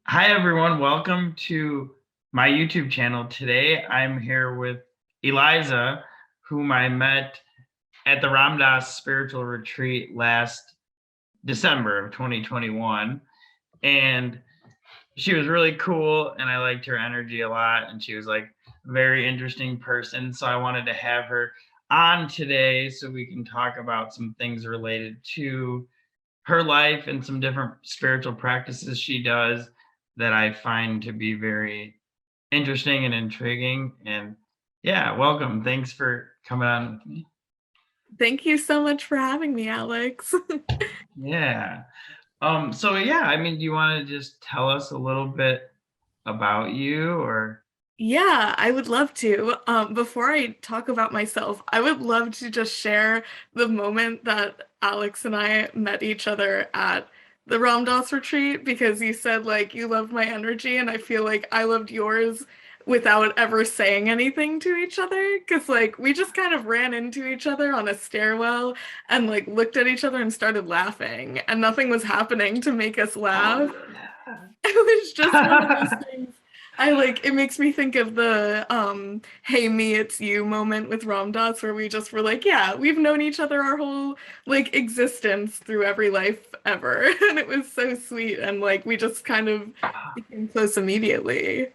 Hi, everyone. Welcome to my YouTube channel. Today, I'm here with Eliza, whom I met at the Ramdas Spiritual Retreat last December of 2021. And she was really cool, and I liked her energy a lot. And she was like a very interesting person. So I wanted to have her on today so we can talk about some things related to her life and some different spiritual practices she does that I find to be very interesting and intriguing. And yeah, welcome. Thanks for coming on with me. Thank you so much for having me, Alex. Yeah. So yeah, I mean, do you want to just tell us a little bit about you or Yeah, I would love to. Before I talk about myself, I would love to just share the moment that Alex and I met each other at the Ram Dass retreat because you said like you loved my energy and I feel like I loved yours without ever saying anything to each other because like we just kind of ran into each other on a stairwell and like looked at each other and started laughing and nothing was happening to make us laugh. oh It was just one of those yeah. things. I like it makes me think of the hey me it's you moment with Ram Dass where we just were like, yeah, we've known each other our whole like existence through every life ever. And it was so sweet and like we just kind of became close immediately.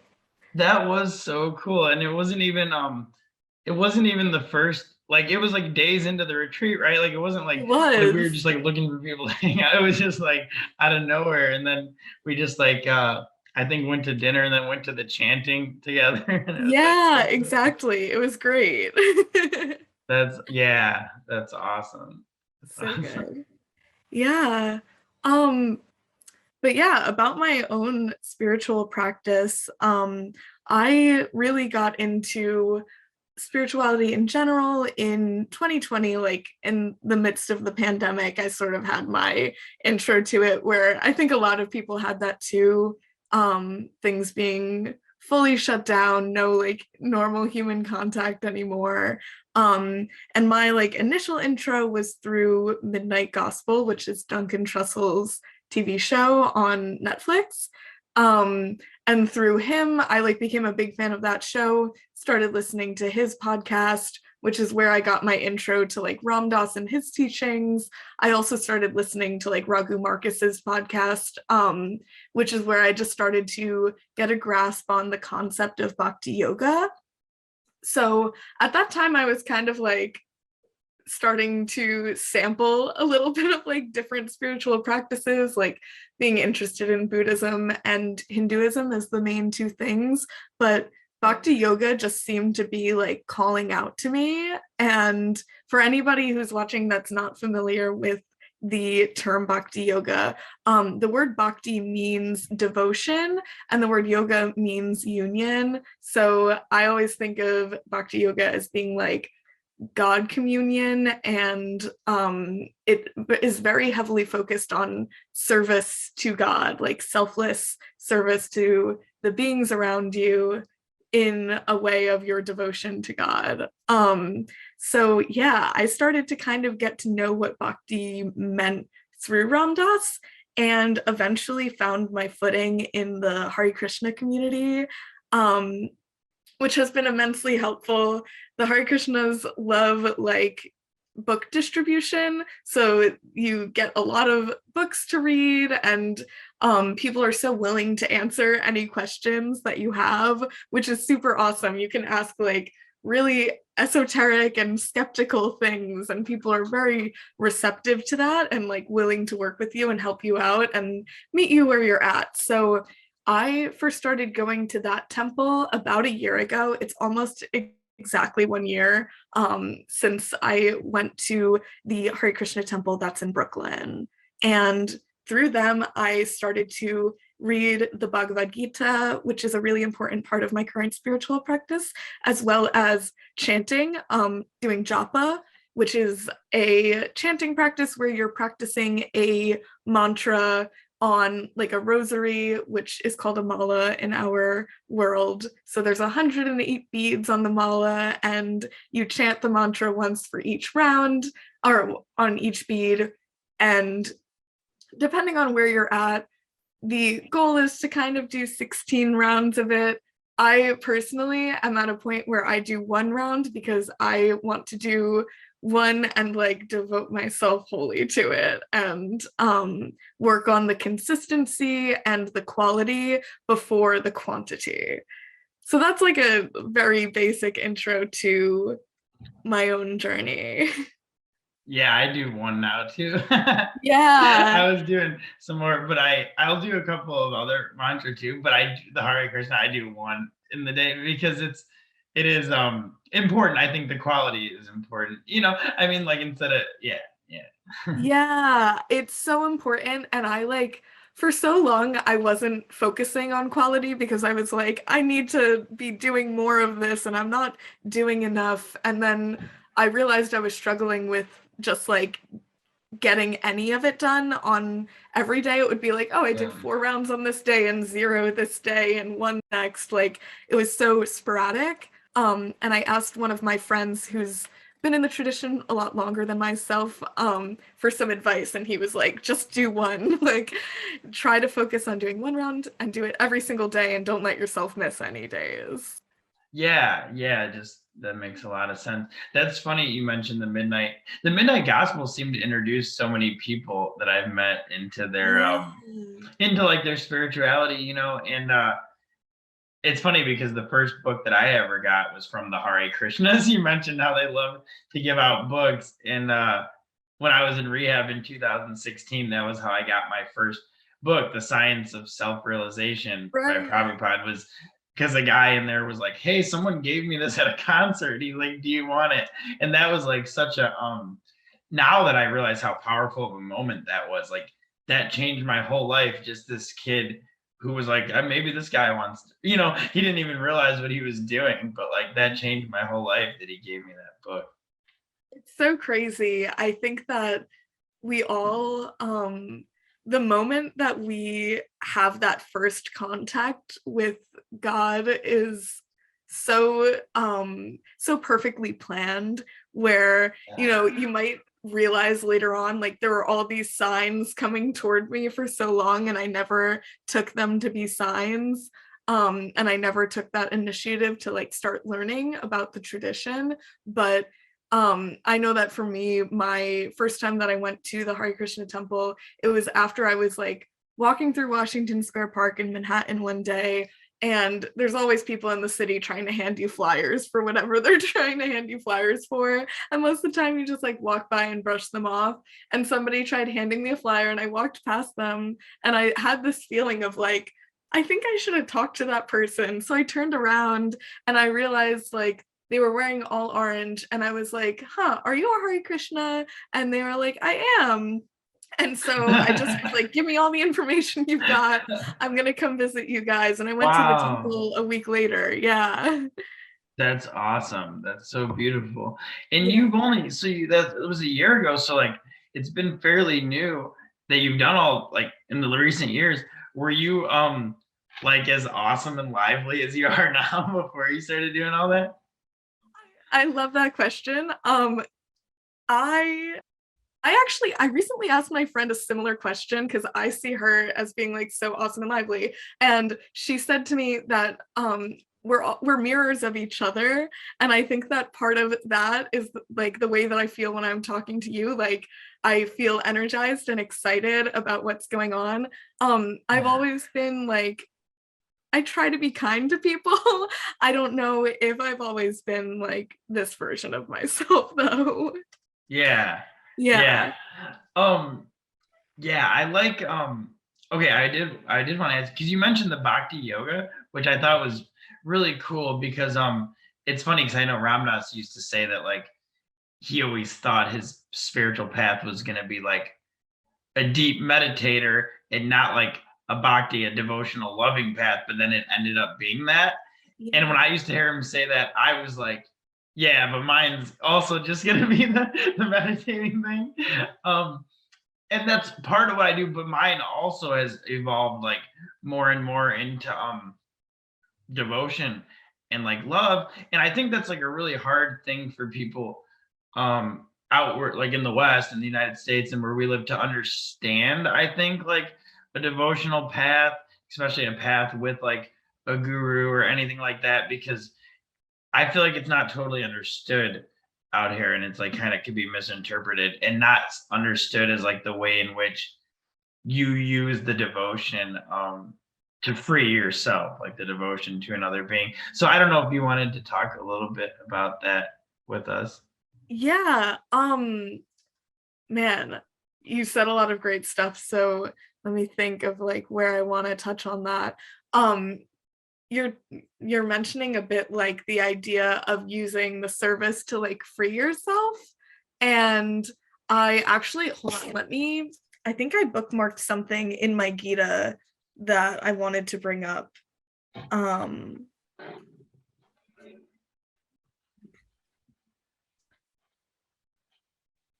That was so cool. And it wasn't even the first, like it was like days into the retreat, right? Like it wasn't It like we were was. just like looking for people to hang out. It was just like out of nowhere. And then we just like I think went to dinner and then went to the chanting together. And it was like Yeah, so cool. exactly. It was great. That's awesome. That's So awesome. good. Yeah. Um But yeah, about my own spiritual practice, I really got into spirituality in general in 2020, like in the midst of the pandemic. I sort of had my intro to it, where I think a lot of people had that too. Things being fully shut down, no like normal human contact anymore. And my like initial intro was through Midnight Gospel, which is Duncan Trussell's TV show on Netflix. Um, and through him, I like became a big fan of that show, started listening to his podcast, which is where I got my intro to like Ram Dass and his teachings. I also started listening to like Raghu Marcus's podcast, which is where I just started to get a grasp on the concept of bhakti yoga. So at that time, I was kind of like starting to sample a little bit of like different spiritual practices, like being interested in Buddhism and Hinduism as the main two things. But Bhakti yoga just seemed to be like calling out to me. And for anybody who's watching that's not familiar with the term bhakti yoga, the word bhakti means devotion and the word yoga means union. So I always think of bhakti yoga as being like God communion, and it is very heavily focused on service to God, like selfless service to the beings around you in a way of your devotion to God. So yeah, I started to kind of get to know what bhakti meant through Ram Dass and eventually found my footing in the Hare Krishna community. Um, which has been immensely helpful. The Hare Krishnas love like book distribution, so you get a lot of books to read, and people are so willing to answer any questions that you have, which is super awesome. You can ask like really esoteric and skeptical things, and people are very receptive to that and like willing to work with you and help you out and meet you where you're at. So I first started going to that temple about a year ago. It's almost exactly 1 year since I went to the Hare Krishna temple that's in Brooklyn. And through them, I started to read the Bhagavad Gita, which is a really important part of my current spiritual practice, as well as chanting, doing japa, which is a chanting practice where you're practicing a mantra on like a rosary, which is called a mala in our world. So there's 108 beads on the mala, and you chant the mantra once for each round or on each bead. And depending on where you're at, the goal is to kind of do 16 rounds of it. I personally am at a point where I do one round because I want to do one and like devote myself wholly to it and work on the consistency and the quality before the quantity. So that's like a very basic intro to my own journey. Yeah, I do one now too. Yeah. I was doing some more, but I'll do a couple of other mantra too. But the Hare Krishna, I do one in the day because it is important. I think the quality is important. I mean, like instead of yeah. Yeah, it's so important. And I like, for so long, I wasn't focusing on quality because I was like, I need to be doing more of this and I'm not doing enough. And then I realized I was struggling with just like getting any of it done on every day. It would be like, oh, I did Yeah. 4 rounds on this day and 0 this day and 1 next. Like it was so sporadic. And I asked one of my friends who's been in the tradition a lot longer than myself for some advice, and he was like, just do one. Like try to focus on doing 1 round and do it every single day and don't let yourself miss any days. Yeah, just that makes a lot of sense. That's funny you mentioned the midnight gospel seemed to introduce so many people that I've met into their Yeah. into like their spirituality, and it's funny because the first book that I ever got was from the Hare Krishnas. You mentioned how they love to give out books, and when I was in rehab in 2016, that was how I got my first book, The Science of Self-Realization by Right. Prabhupada, was because a guy in there was like, "Hey, someone gave me this at a concert. He's like, do you want it?" And that was like such a now that I realize how powerful of a moment that was, like that changed my whole life. Just this kid who was like, maybe this guy wants he didn't even realize what he was doing, but like that changed my whole life that he gave me that book. It's so crazy. I think that we all the moment that we have that first contact with God is so perfectly planned, where you might realize later on like there were all these signs coming toward me for so long and I never took them to be signs, and I never took that initiative to like start learning about the tradition. But I know that for me, my first time that I went to the Hare Krishna temple, it was after I was like walking through Washington Square Park in Manhattan one day. And there's always people in the city trying to hand you flyers for whatever they're trying to hand you flyers for. And most of the time you just like walk by and brush them off. And somebody tried handing me a flyer and I walked past them and I had this feeling of like, I think I should have talked to that person. So I turned around and I realized like they were wearing all orange and I was like, huh, are you a Hare Krishna? And they were like, I am. And so I just was like, give me all the information you've got. I'm going to come visit you guys. And I went to the Wow, temple a week later. Yeah. that's awesome. That's so beautiful. And Yeah. you've only so you that it was a year ago, so like it's been fairly new that you've done all like in the recent years. Were you like as awesome and lively as you are now before you started doing all that? I love that question. I I recently asked my friend a similar question because I see her as being like so awesome and lively, and she said to me that we're mirrors of each other, and I think that part of that is like the way that I feel when I'm talking to you. Like I feel energized and excited about what's going on. I've Yeah. always been like I try to be kind to people. I don't know if I've always been like this version of myself though. Yeah. Yeah. Yeah. Um, yeah, I like okay, I did want to ask because you mentioned the bhakti yoga, which I thought was really cool because it's funny because I know Ramdas used to say that like he always thought his spiritual path was gonna be like a deep meditator and not like a bhakti, a devotional loving path, but then it ended up being that. And when Yeah. I used to hear him say that, I was like, yeah, but mine's also just gonna be the meditating thing. Um, and that's part of what I do, but mine also has evolved like more and more into devotion and like love. And I think that's like a really hard thing for people outward like in the West in the United States and where we live to understand. I think like a devotional path, especially a path with like a guru or anything like that, because I feel like it's not totally understood out here, and it's like kind of could be misinterpreted and not understood as like the way in which you use the devotion to free yourself, like the devotion to another being. So I don't know if you wanted to talk a little bit about that with us. Yeah, man, you said a lot of great stuff. So let me think of like where I want to touch on that. Um, you're you're mentioning a bit like the idea of using the service to like free yourself. And I actually, hold on, I think I bookmarked something in my Gita that I wanted to bring up. Um,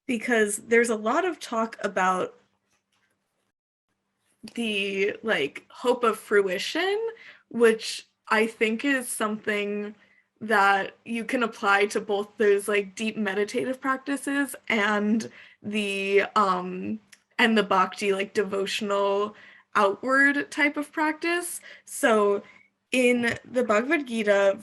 because there's a lot of talk about the like hope of fruition, which I think is something that you can apply to both those like deep meditative practices and the bhakti like devotional outward type of practice. So in the Bhagavad Gita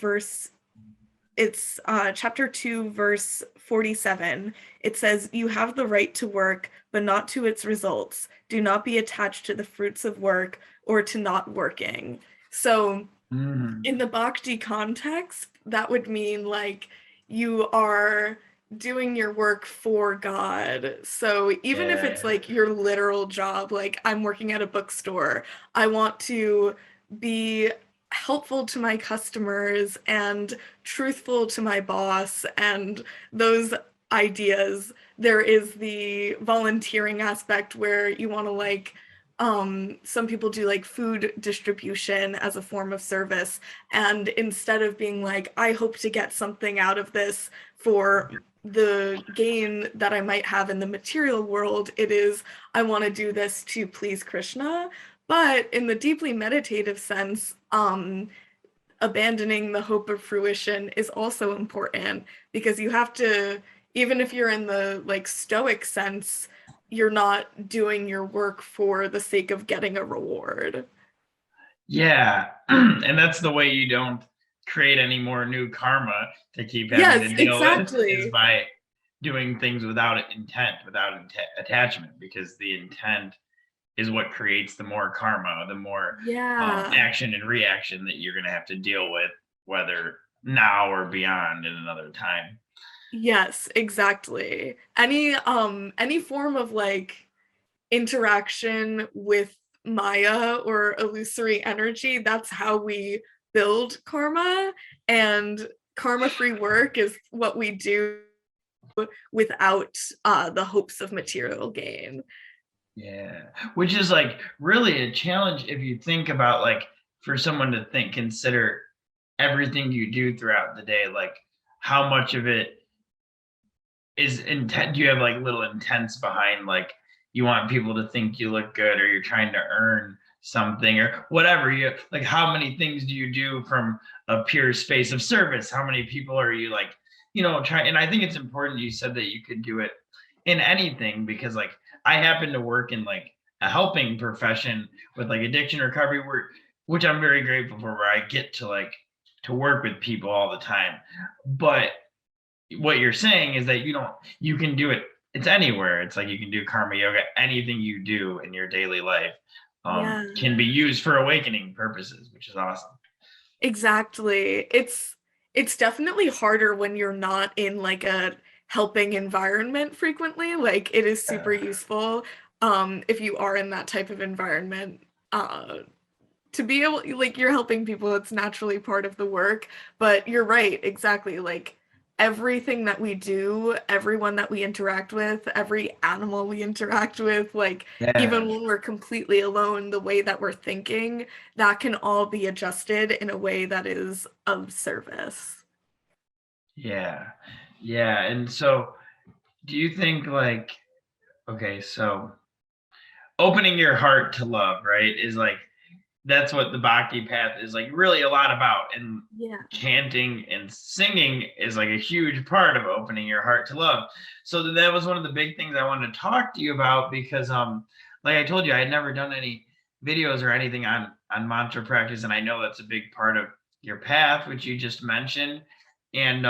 it's chapter 2 verse 47. It says, you have the right to work but not to its results. Do not be attached to the fruits of work or to not working. So in the bhakti context, that would mean like you are doing your work for God. So even if it's Yeah. like your literal job, like I'm working at a bookstore, I want to be helpful to my customers and truthful to my boss and those ideas. There is the volunteering aspect where you want to like some people do like food distribution as a form of service, and instead of being like, I hope to get something out of this for the gain that I might have in the material world, it is, I want to do this to please Krishna. But in the deeply meditative sense, abandoning the hope of fruition is also important, because you have to, even if you're in the like stoic sense, you're not doing your work for the sake of getting a reward. Yeah. And that's the way you don't create any more new karma to keep having to Yes, deal with, is exactly. by doing things without intent, without attachment, because the intent is what creates the more karma, the more Yeah. action and reaction that you're going to have to deal with, whether now or beyond in another time. Yes, exactly. Any form of like interaction with Maya or illusory energy, that's how we build karma. And karma free work is what we do without the hopes of material gain. Yeah. Which is like really a challenge if you think about like for someone to consider everything you do throughout the day, like how much of it is intent. Do you have like little intents behind like you want people to think you look good, or you're trying to earn something or whatever? You like, how many things do you do from a pure space of service? How many people are you like, trying? And I think it's important you said that you could do it in anything, because like I happen to work in like a helping profession with like addiction recovery work, which I'm very grateful for, where I get to like to work with people all the time. But what you're saying is that you can do it, it's anywhere. It's like you can do karma yoga. Anything you do in your daily life Yeah, can be used for awakening purposes, which is awesome. exactly. It's definitely harder when you're not in like a helping environment frequently. Like it is super useful if you are in that type of environment. Uh to be able, like, you're helping people, it's naturally part of the work. But you're right, exactly, like everything that we do, everyone that we interact with, every animal we interact with, like even Yeah. when we're completely alone, the way that we're thinking, that can all be adjusted in a way that is of service. Yeah. Yeah. And so do you think like, okay, so opening your heart to love, right, is like that's what the bhakti path is like really a lot about. And Yeah. chanting and singing is like a huge part of opening your heart to love. So that was one of the big things I wanted to talk to you about, because like I told you, I had never done any videos or anything on mantra practice, and I know that's a big part of your path, which you just mentioned. And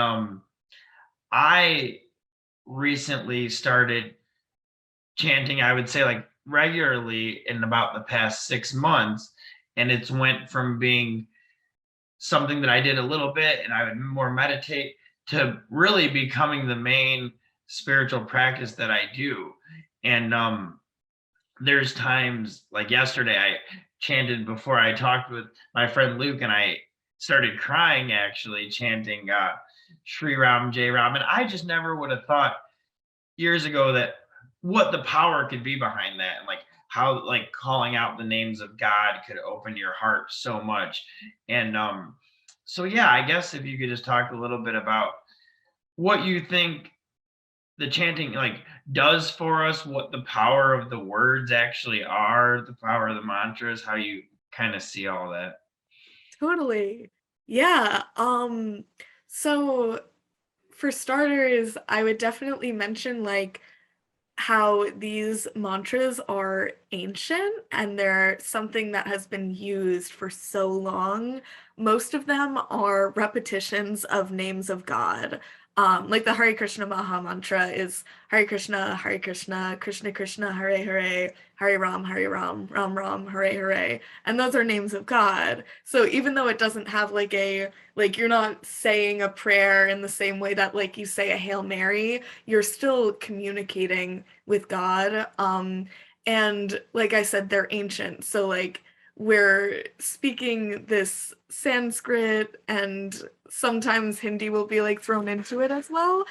I recently started chanting, I would say like regularly in about the past 6 months. And it's went from being something that I did a little bit and I would more meditate to really becoming the main spiritual practice that I do. And there's times like yesterday I chanted before I talked with my friend Luke, and I started crying actually chanting Shri Ram Jai Ram. And I just never would have thought years ago that what the power could be behind that, and like how like calling out the names of God could open your heart so much. And so yeah, I guess if you could just talk a little bit about what you think the chanting like does for us, what the power of the words actually are, the power of the mantras, how you kind of see all that. Totally. Yeah. So for starters, I would definitely mention like how these mantras are ancient and they're something that has been used for so long. Most of them are repetitions of names of God. Like the Hare Krishna Maha Mantra is Hare Krishna, Krishna Krishna, Hare Hare, Hare Ram, Ram Ram, Hare Hare. And those are names of God. So even though it doesn't have like you're not saying a prayer in the same way that like you say a Hail Mary, you're still communicating with God. And like I said, they're ancient. So like we're speaking this Sanskrit, and sometimes Hindi will be like thrown into it as well.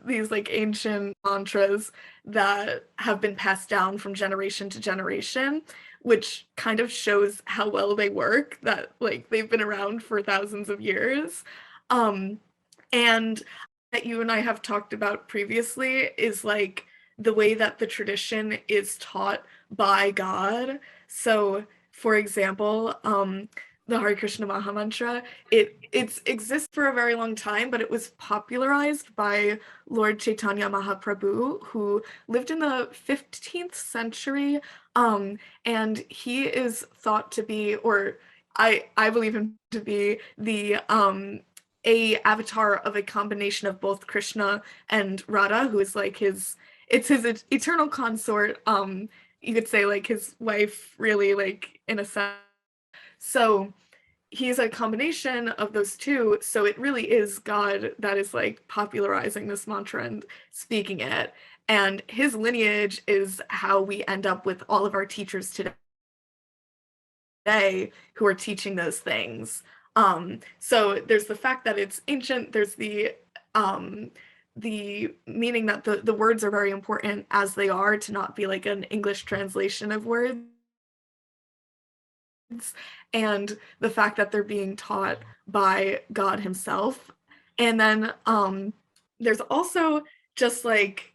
These like ancient mantras that have been passed down from generation to generation, which kind of shows how well they work, that like they've been around for thousands of years. Um, and that you and I have talked about previously is like the way that the tradition is taught by God. So, for example, the Hare Krishna Maha Mantra, it exists for a very long time, but it was popularized by Lord Chaitanya Mahaprabhu, who lived in the 15th century, and he is thought to be, or I believe him to be the a avatar of a combination of both Krishna and Radha, who is like his eternal consort. You could say like his wife, really, like in a sense. So he's a combination of those two. So it really is God that is like popularizing this mantra and speaking it. And his lineage is how we end up with all of our teachers today who are teaching those things. So there's the fact that it's ancient, there's the meaning that the words are very important as they are, to not be like an English translation of words, and the fact that they're being taught by God himself. And then there's also just like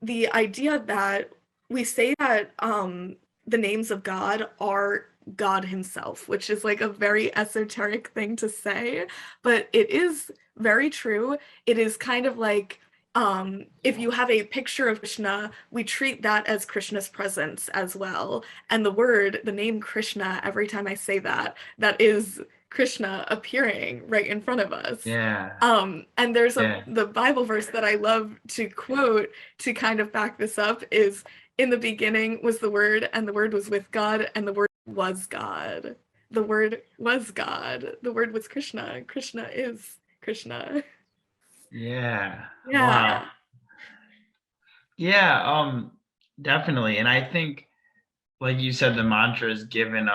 the idea that we say that the names of God are God himself, which is like a very esoteric thing to say, but it is very true. It is kind of like if you have a picture of Krishna, we treat that as Krishna's presence as well. And the name Krishna, every time I say that, that is Krishna appearing right in front of us. Yeah. And there's Yeah. the Bible verse that I love to quote to kind of back this up is, in the beginning was the Word, and the Word was with God, and the Word was God. The Word was God. The Word was Krishna. Krishna is Krishna. Yeah. Wow. Yeah. Yeah, definitely. And I think like you said, the mantra is given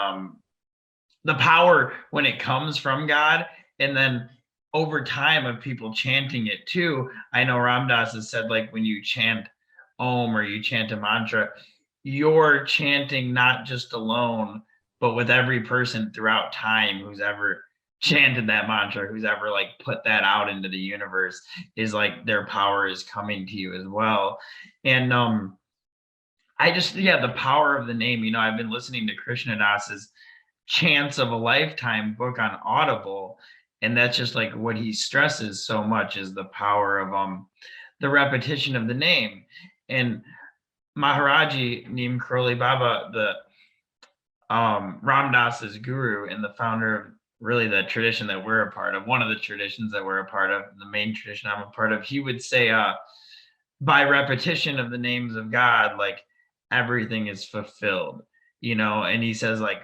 the power when it comes from God, and then over time of people chanting it too. I know Ram Dass has said like when you chant Om or you chant a mantra, you're chanting not just alone, but with every person throughout time who's ever chanted that mantra, who's ever like put that out into the universe, is like their power is coming to you as well. And I just, yeah, the power of the name. I've been listening to Krishna Das's Chance of a Lifetime book on Audible, and that's just like what he stresses so much is the power of the repetition of the name. And Maharaji Neem Karoli Baba, Ram Dass's guru and the founder of really the tradition that we're a part of, one of the traditions that we're a part of, the main tradition I'm a part of, he would say, by repetition of the names of God, like everything is fulfilled, and he says, like,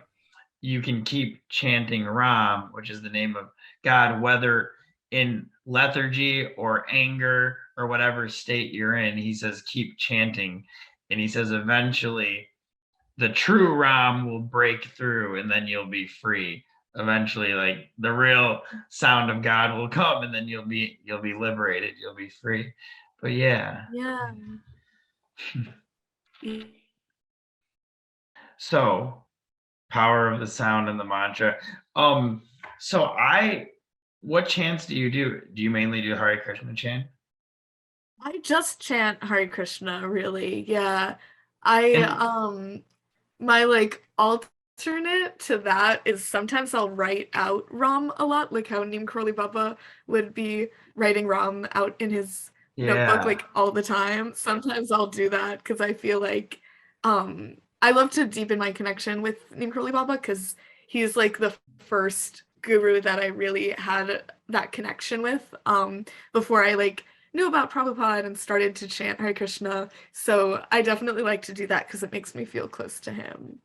you can keep chanting Ram, which is the name of God, whether in lethargy or anger or whatever state you're in. He says, keep chanting. And he says, eventually the true Ram will break through and then you'll be free. Eventually, like the real sound of God will come and then you'll be liberated, you'll be free. But yeah. Yeah. So power of the sound and the mantra. So what chants do you do? Do you mainly do Hare Krishna chant? I just chant Hare Krishna, really. Yeah. I And my like alternate to that is sometimes I'll write out Ram a lot, like how Neem Karoli Baba would be writing Ram out in his notebook yeah, like all the time. Sometimes I'll do that because I feel like I love to deepen my connection with Neem Karoli Baba because he's like the first guru that I really had that connection with before I like knew about Prabhupada and started to chant Hare Krishna. So I definitely like to do that because it makes me feel close to him.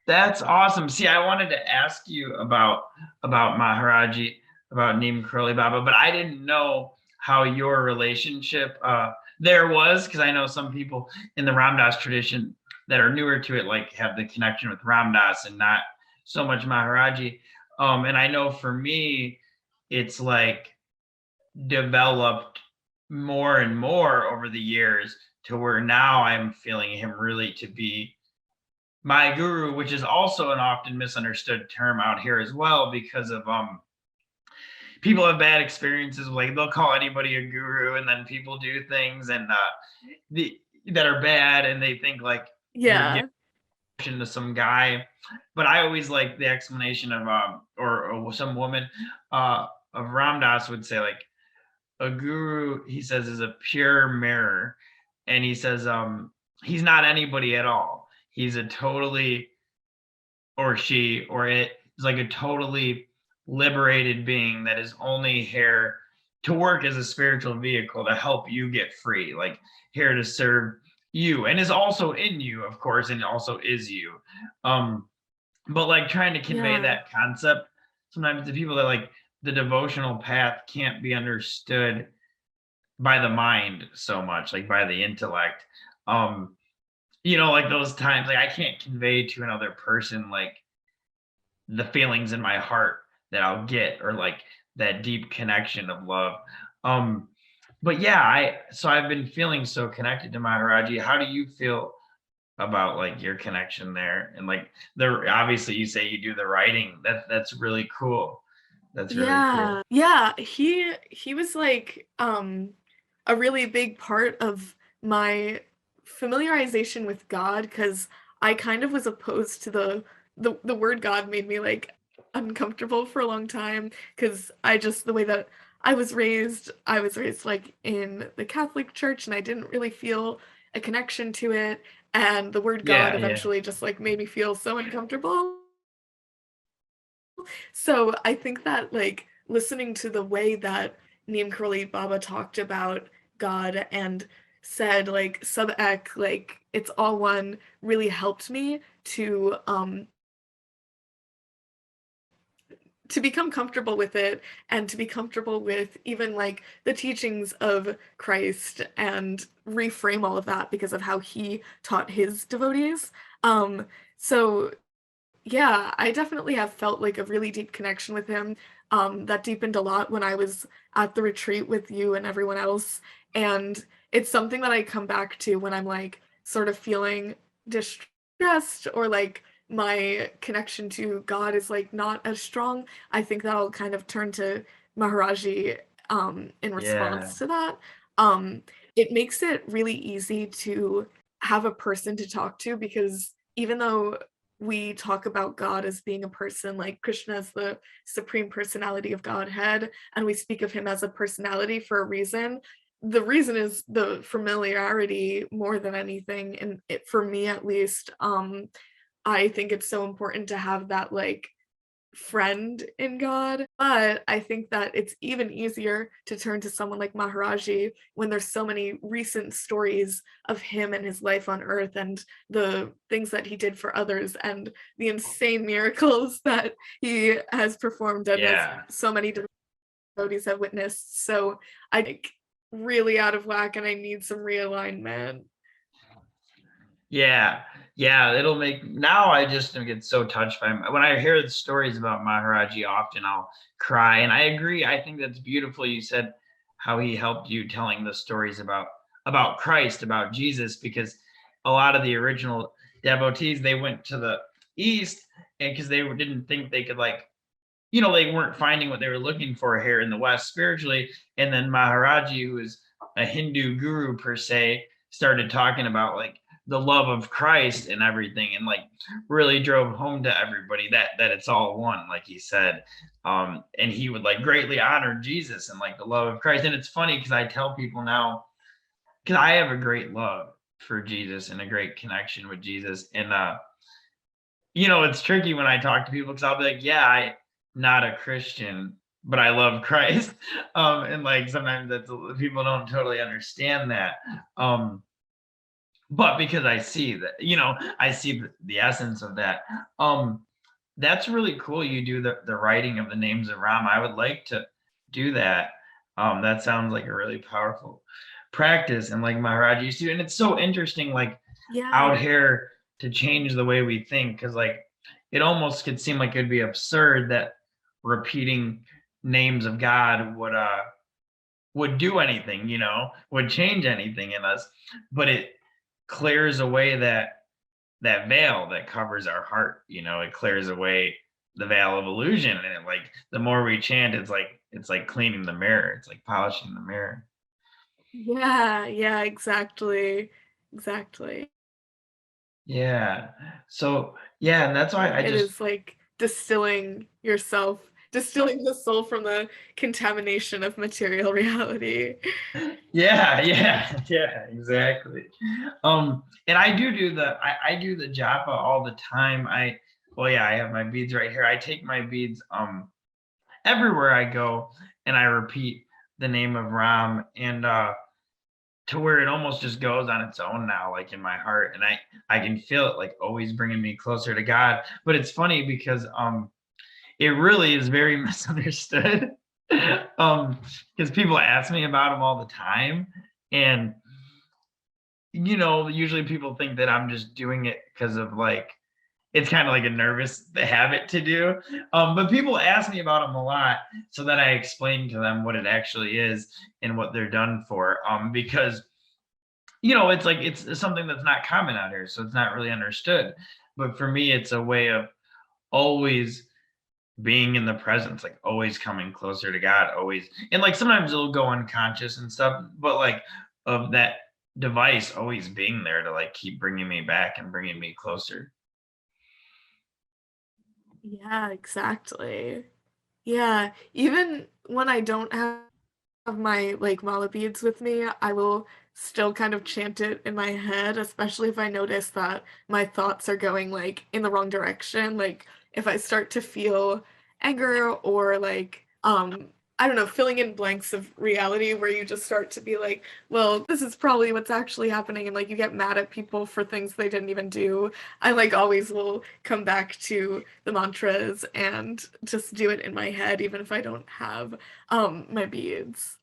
that's awesome. See, I wanted to ask you about Maharaji, about Neem Karoli Baba, but I didn't know how your relationship there was, because I know some people in the Ram Dass tradition that are newer to it, like have the connection with Ram Dass and not so much Maharaji. And I know for me, it's like developed more and more over the years to where now I'm feeling him really to be my guru, which is also an often misunderstood term out here as well, because of people have bad experiences, like they'll call anybody a guru and then people do things and that are bad and they think like you're Yeah. giving to some guy. But I always like the explanation of or some woman of Ram Dass would say, like, a guru, he says, is a pure mirror, and he says he's not anybody at all. He's a totally, or she, or it is like a totally liberated being that is only here to work as a spiritual vehicle to help you get free, like here to serve you, and is also in you, of course, and also is you. um but like trying to convey Yeah. that concept sometimes to people that, like, the devotional path can't be understood by the mind so much, like by the intellect. um like those times, like I can't convey to another person like the feelings in my heart that I'll get, or like that deep connection of love. um but yeah, I've been feeling so connected to Maharaji. How do you feel about like your connection there? And like, obviously you say you do the writing, that's really cool. That's really cool. Yeah. Yeah. He was like a really big part of my familiarization with God because I kind of was opposed to the word God made me like uncomfortable for a long time because I just the way that I was raised like in the Catholic Church and I didn't really feel a connection to it and the word God Yeah, yeah, eventually just like made me feel so uncomfortable. So I think that like listening to the way that Neem Karoli Baba talked about God and said like sub ek, like it's all one really helped me to become comfortable with it and to be comfortable with even like the teachings of Christ and reframe all of that because of how he taught his devotees. So yeah, I definitely have felt like a really deep connection with him. That deepened a lot when I was at the retreat with you and everyone else. And it's something that I come back to when I'm like sort of feeling distressed or like my connection to God is like not as strong. I think that I'll kind of turn to Maharaji in yeah, response to that. Um, it makes it really easy to have a person to talk to because even though we talk about God as being a person, like Krishna as the supreme personality of Godhead, and we speak of him as a personality for a reason. The reason is the familiarity more than anything, and it, for me at least. I think it's so important to have that like friend in God. But I think that it's even easier to turn to someone like Maharaji when there's so many recent stories of him and his life on earth and the things that he did for others and the insane miracles that he has performed and as Yeah. so many devotees have witnessed. So I think really out of whack and I need some realignment. Yeah, yeah, it'll make now I just get so touched by him. When I hear the stories about Maharaji, often I'll cry. And I agree. I think that's beautiful. You said how he helped you telling the stories about Christ, about Jesus, because a lot of the original devotees they went to the East and because they didn't think they could like they weren't finding what they were looking for here in the West spiritually. And then Maharaji, who is a Hindu guru per se, started talking about like the love of Christ and everything, and like really drove home to everybody that it's all one, like he said. And he would like greatly honor Jesus and like the love of Christ. And it's funny because I tell people now, because I have a great love for Jesus and a great connection with Jesus. And it's tricky when I talk to people because I'll be like, yeah, I not a Christian, but I love Christ. And like sometimes that's people don't totally understand that. But because I see that, I see the essence of that. Um, that's really cool. You do the writing of the names of Ram. I would like to do that. That sounds like a really powerful practice. And like Maharaj used to, and it's so interesting, like out Yeah. here to change the way we think, because like it almost could seem like it'd be absurd that repeating names of God would do anything, would change anything in us. But it clears away that veil that covers our heart. It clears away the veil of illusion, and it, like the more we chant, it's like cleaning the mirror. It's like polishing the mirror. Yeah, yeah, exactly. Exactly. Yeah. So yeah, and that's why I It just is like distilling yourself, distilling the soul from the contamination of material reality. yeah, yeah, yeah, exactly. And I do the japa all the time. Well, yeah, I have my beads right here. I take my beads everywhere I go, and I repeat the name of Ram, and to where it almost just goes on its own now, like in my heart, and I can feel it like always bringing me closer to God. But it's funny because it really is very misunderstood. Because people ask me about them all the time, and usually people think that I'm just doing it because of like it's kind of like a nervous habit to do. But people ask me about them a lot, so that I explain to them what it actually is and what they're done for. Because it's like it's something that's not common out here, so it's not really understood. But for me, it's a way of always being in the presence, like always coming closer to God, always. And like sometimes it'll go unconscious and stuff, but like of that device always being there to like keep bringing me back and bringing me closer. Yeah, exactly. Yeah, even when I don't have my like mala beads with me, I will still kind of chant it in my head, especially if I notice that my thoughts are going like in the wrong direction. Like if I start to feel anger or like I don't know, filling in blanks of reality where you just start to be like, well, this is probably what's actually happening and like you get mad at people for things they didn't even do. I like always will come back to the mantras and just do it in my head even if I don't have my beads.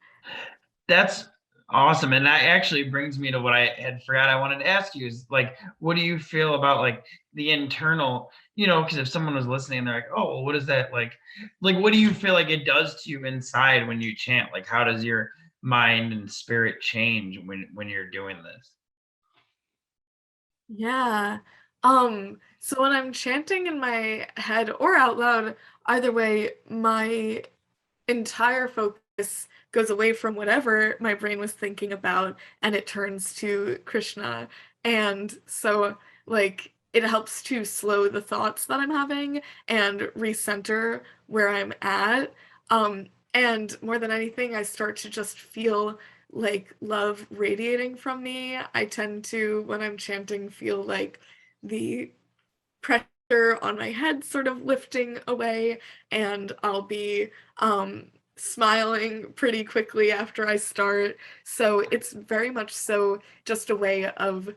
That's awesome. And that actually brings me to what I had forgot I wanted to ask you is like, what do you feel about like the internal, because if someone was listening and they're like, oh, well, what is that like, what do you feel like it does to you inside when you chant? Like, how does your mind and spirit change when you're doing this? Yeah. So when I'm chanting in my head or out loud, either way, my entire focus goes away from whatever my brain was thinking about and it turns to Krishna. And so, like, it helps to slow the thoughts that I'm having and recenter where I'm at. And more than anything, I start to just feel like love radiating from me. I tend to, when I'm chanting, feel like the pressure on my head sort of lifting away, and I'll be smiling pretty quickly after I start. So it's very much so just a way of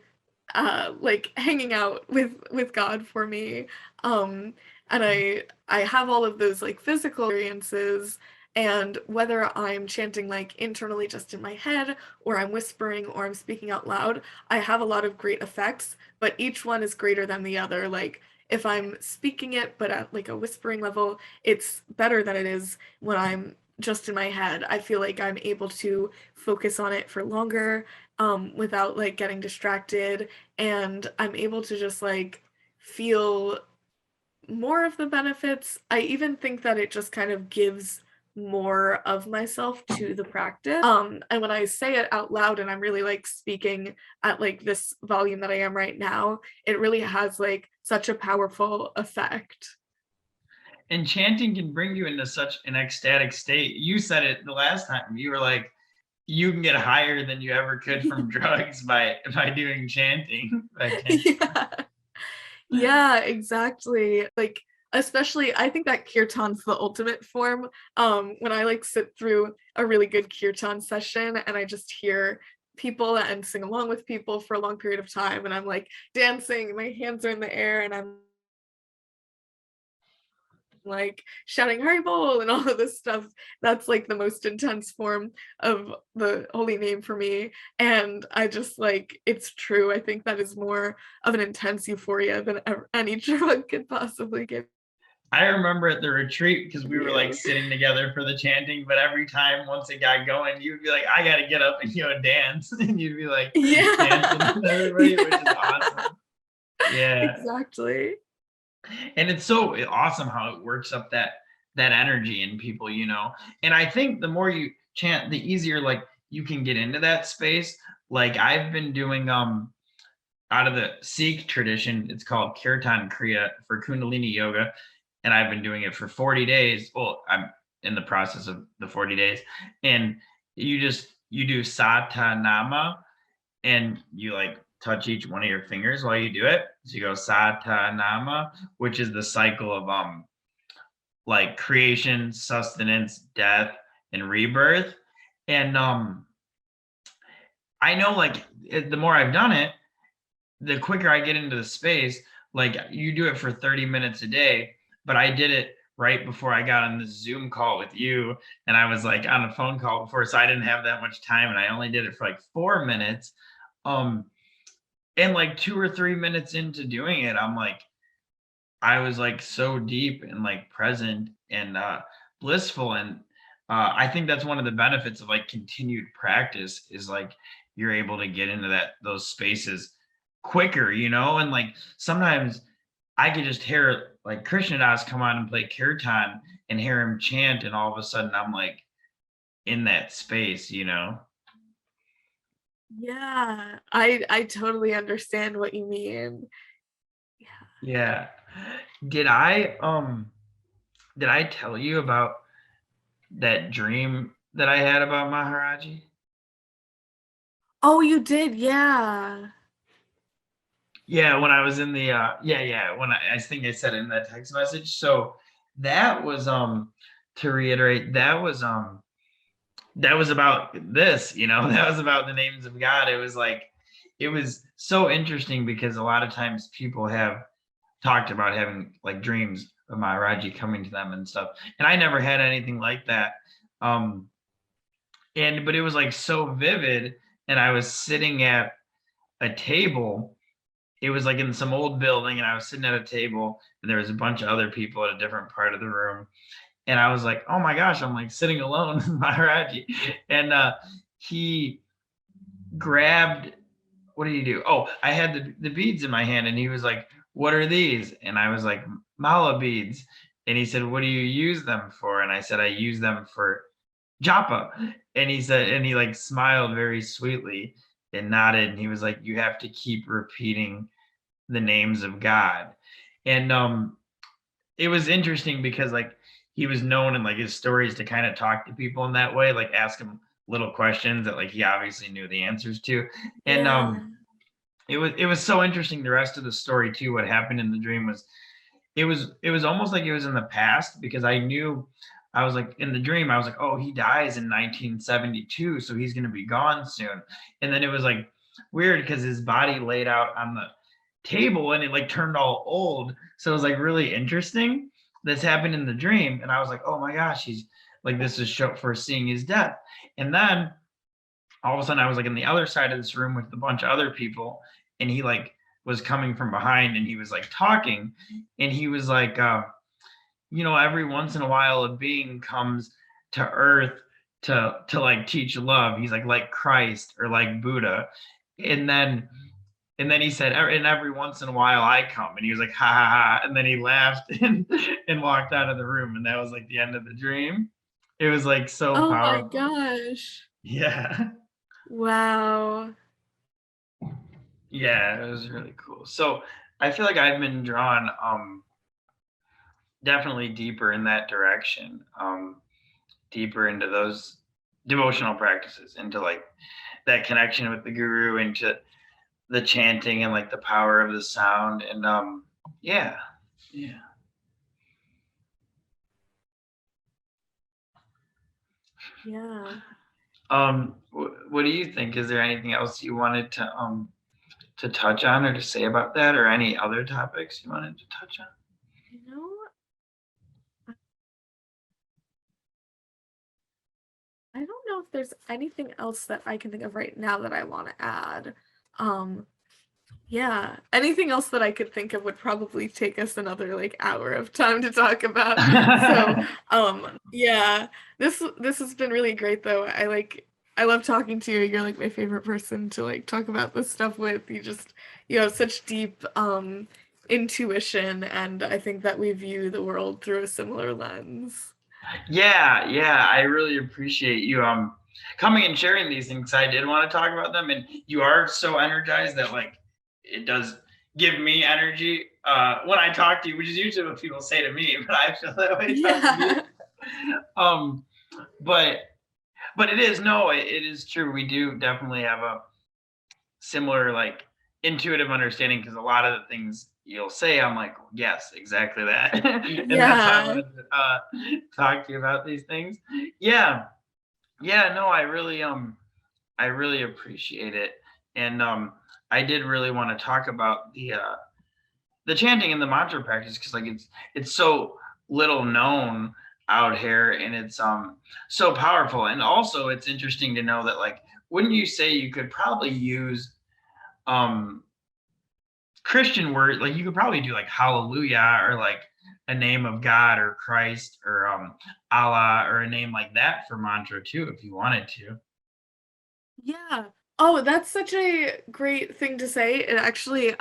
like hanging out with God for me. And I have all of those like physical experiences, and whether I'm chanting like internally just in my head, or I'm whispering, or I'm speaking out loud, I have a lot of great effects, but each one is greater than the other. Like if I'm speaking it but at like a whispering level, it's better than it is when I'm just in my head. I feel like I'm able to focus on it for longer, without like getting distracted, and I'm able to just like feel more of the benefits. I even think that it just kind of gives more of myself to the practice. And when I say it out loud and I'm really like speaking at like this volume that I am right now, it really has like such a powerful effect. And chanting can bring you into such an ecstatic state. You said it the last time. You were like, you can get higher than you ever could from drugs by doing chanting. By chanting. Yeah. Yeah, exactly. Like, especially, I think that kirtan's the ultimate form. When I like sit through a really good kirtan session and I just hear people and sing along with people for a long period of time, and I'm like dancing, my hands are in the air, and I'm like shouting Haribol and all of this stuff. That's like the most intense form of the holy name for me. And I just like, it's true. I think that is more of an intense euphoria than any drug could possibly give I remember at the retreat because we were like you. sitting together for the chanting, but every time once it got going, you'd be like, I gotta get up and go dance. And you'd be like dancing Yeah. with everybody, which is Yeah. awesome. Yeah. Exactly. And it's so awesome how it works up that energy in people, you know. And I think the more you chant, the easier like you can get into that space. Like I've been doing out of the Sikh tradition, it's called Kirtan Kriya for Kundalini yoga, and I've been doing it for 40 days. Well, I'm in the process of the 40 days, and you do Satanama, and you like touch each one of your fingers while you do it. So you go Satanama, which is the cycle of like creation, sustenance, death, and rebirth. And I know like the more I've done it, the quicker I get into the space. Like you do it for 30 minutes a day, but I did it right before I got on the Zoom call with you, and I was like on a phone call before, so I didn't have that much time, and I only did it for like 4 minutes. Um, and like 2 or 3 minutes into doing it, I was like so deep and like present and blissful. And I think that's one of the benefits of like continued practice is like you're able to get into those spaces quicker, you know. And like sometimes I could just hear like Krishnadas come on and play kirtan and hear him chant, and all of a sudden I'm like in that space, you know. Yeah. I totally understand what you mean. Yeah. Yeah. Did I tell you about that dream that I had about Maharaji? Oh, you did. Yeah. Yeah, when I was in the yeah, when I think I said it in that text message. So that was to reiterate, that was about this, you know, that was about the names of God. It was like it was so interesting because a lot of times people have talked about having like dreams of Maharaji coming to them and stuff. And I never had anything like that. Um but it was like so vivid, and I was sitting at a table. It was like in some old building, and I was sitting at a table, and there was a bunch of other people at a different part of the room, and I was like, oh my gosh, I'm like sitting alone with Maharaji. And he grabbed, what did he do? Oh, I had the beads in my hand, and he was like, what are these? And I was like, mala beads. And he said, what do you use them for? And I said, I use them for japa. And he said, and he like smiled very sweetly and nodded, and he was like, you have to keep repeating the names of God. And it was interesting because like he was known in like his stories to kind of talk to people in that way, like ask him little questions that like he obviously knew the answers to. And Yeah. it was so interesting, the rest of the story too. What happened in the dream was, it was almost like it was in the past, because I knew, I was like, in the dream I was like, oh, he dies in 1972, so he's going to be gone soon. And then it was like weird because his body laid out on the table and it like turned all old, so it was like really interesting. This happened in the dream and I was like, oh my gosh, he's like, this is show for seeing his death. And then all of a sudden I was like in the other side of this room with a bunch of other people, and he like was coming from behind and he was like talking, and he was like, every once in a while a being comes to earth to like teach love. He's like Christ or like Buddha. And then he said, and every once in a while I come. And he was like, ha ha ha. And then he laughed and walked out of the room. And that was like the end of the dream. It was like so Oh my powerful. gosh. Yeah. Wow. Yeah, it was really cool. So I feel like I've been drawn definitely deeper in that direction, deeper into those devotional practices, into like that connection with the guru, into the chanting and like the power of the sound. And yeah. Yeah. Yeah. What do you think? Is there anything else you wanted to touch on or to say about that, or any other topics you wanted to touch on? You know, I don't know if there's anything else that I can think of right now that I want to add. Um, yeah, anything else that I could think of would probably take us another like hour of time to talk about. So, yeah, this has been really great though. I love talking to you. You're like my favorite person to like talk about this stuff with. You have such deep intuition, and I think that we view the world through a similar lens. Yeah, yeah, I really appreciate you coming and sharing these things. I did want to talk about them, and you are so energized that like it does give me energy when I talk to you, which is usually what people say to me, but I feel that way talking to you. Yeah. Um, but it is, no, it is true. We do definitely have a similar like intuitive understanding, because a lot of the things you'll say I'm like, yes, exactly that. And that's why I Yeah. wanted to talk to you about these things. Yeah. Yeah, no, I really appreciate it. And I did really want to talk about the chanting and the mantra practice, because like it's so little known out here, and it's so powerful. And also it's interesting to know that, like, wouldn't you say you could probably use um Christian word, like you could probably do like hallelujah, or like a name of God or Christ, or Allah, or a name like that for mantra too, if you wanted to. Yeah. Oh, that's such a great thing to say. It actually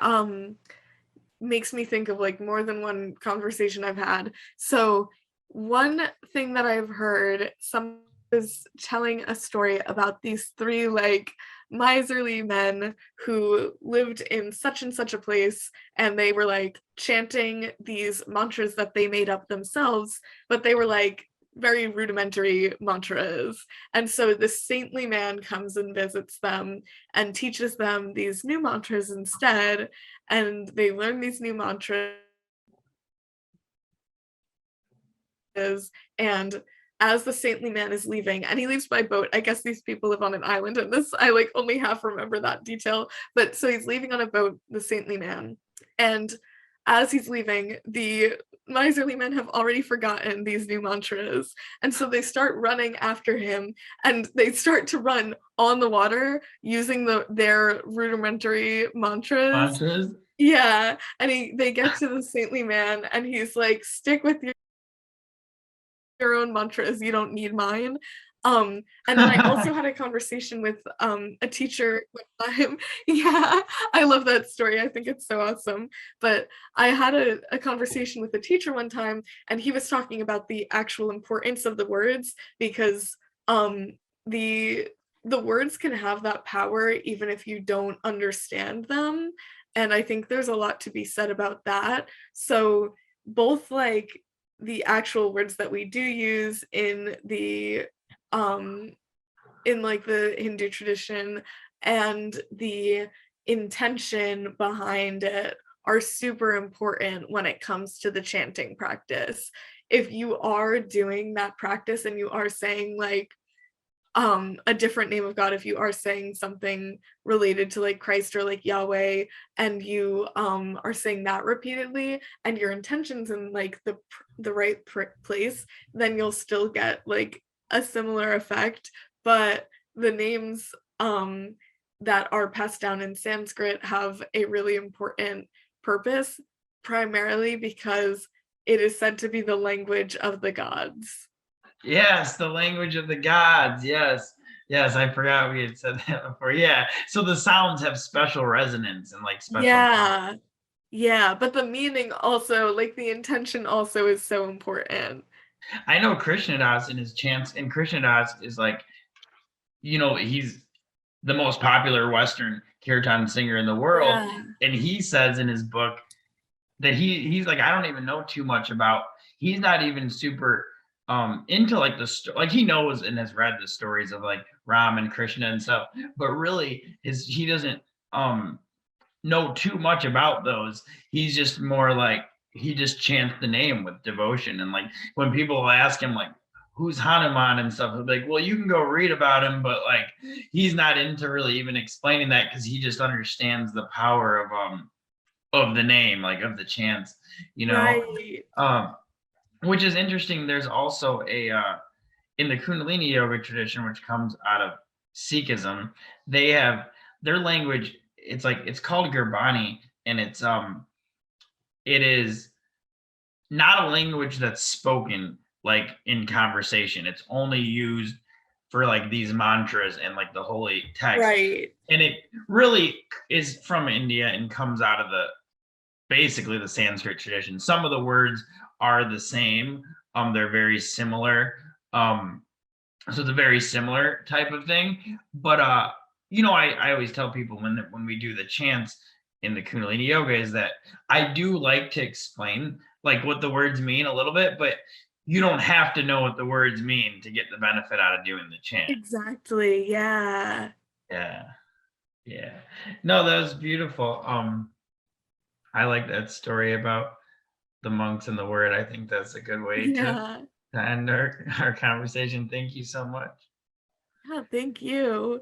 makes me think of like more than one conversation I've had. So, one thing that I've heard, some was telling a story about these three like miserly men who lived in such and such a place, and they were like chanting these mantras that they made up themselves, but they were like very rudimentary mantras. And so this saintly man comes and visits them and teaches them these new mantras instead, and they learn these new mantras. And as the saintly man is leaving, and he leaves by boat, I guess these people live on an island, and this I like only half remember that detail, but so he's leaving on a boat, the saintly man, and as he's leaving, the miserly men have already forgotten these new mantras, and so they start running after him, and they start to run on the water using their rudimentary mantras. Mantras. Yeah, and they get to the saintly man, and he's like, "Stick with your own mantras. You don't need mine." And then I also had a conversation with a teacher one time. Yeah, I love that story. I think it's so awesome. But I had a conversation with a teacher one time, and he was talking about the actual importance of the words, because um, the the words can have that power even if you don't understand them. And I think there's a lot to be said about that. So both like the actual words that we do use um in like the Hindu tradition, and the intention behind it are super important when it comes to the chanting practice. If you are doing that practice and you are saying like a different name of God, if you are saying something related to like Christ or like Yahweh, and you are saying that repeatedly and your intentions in like the right place, then you'll still get like a similar effect. But the names that are passed down in Sanskrit have a really important purpose, primarily because it is said to be the language of the gods. Yes, the language of the gods. Yes. Yes, I forgot we had said that before. Yeah. So the sounds have special resonance and like special power. Yeah. Yeah, but the meaning also, like the intention also is so important. I know Krishnadas in his chants, and Krishnadas is like, he's the most popular Western kirtan singer in the world. Yeah. And he says in his book that he's like, I don't even know too much about, he's not even super into like like he knows and has read the stories of like Ram and Krishna and stuff, but really he doesn't um know too much about those. He's just more like he just chants the name with devotion. And like when people ask him like who's Hanuman and stuff, he'll be like, well, you can go read about him, but like he's not into really even explaining that because he just understands the power of the name, like of the chants, you know. Right. Um, which is interesting. There's also a in the Kundalini yoga tradition, which comes out of Sikhism, they have their language. It's called Gurbani, and it is not a language that's spoken like in conversation. It's only used for like these mantras and like the holy text. Right. And it really is from India and comes out of basically the Sanskrit tradition. Some of the words are the same. They're very similar. So it's a very similar type of thing. But I always tell people when we do the chants in the Kundalini yoga is that I do like to explain like what the words mean a little bit, but you don't have to know what the words mean to get the benefit out of doing the chant. Exactly. Yeah. Yeah. Yeah. No, that was beautiful. I like that story about the monks and the word. I think that's a good way Yeah. to end our conversation. Thank you so much. Yeah, thank you.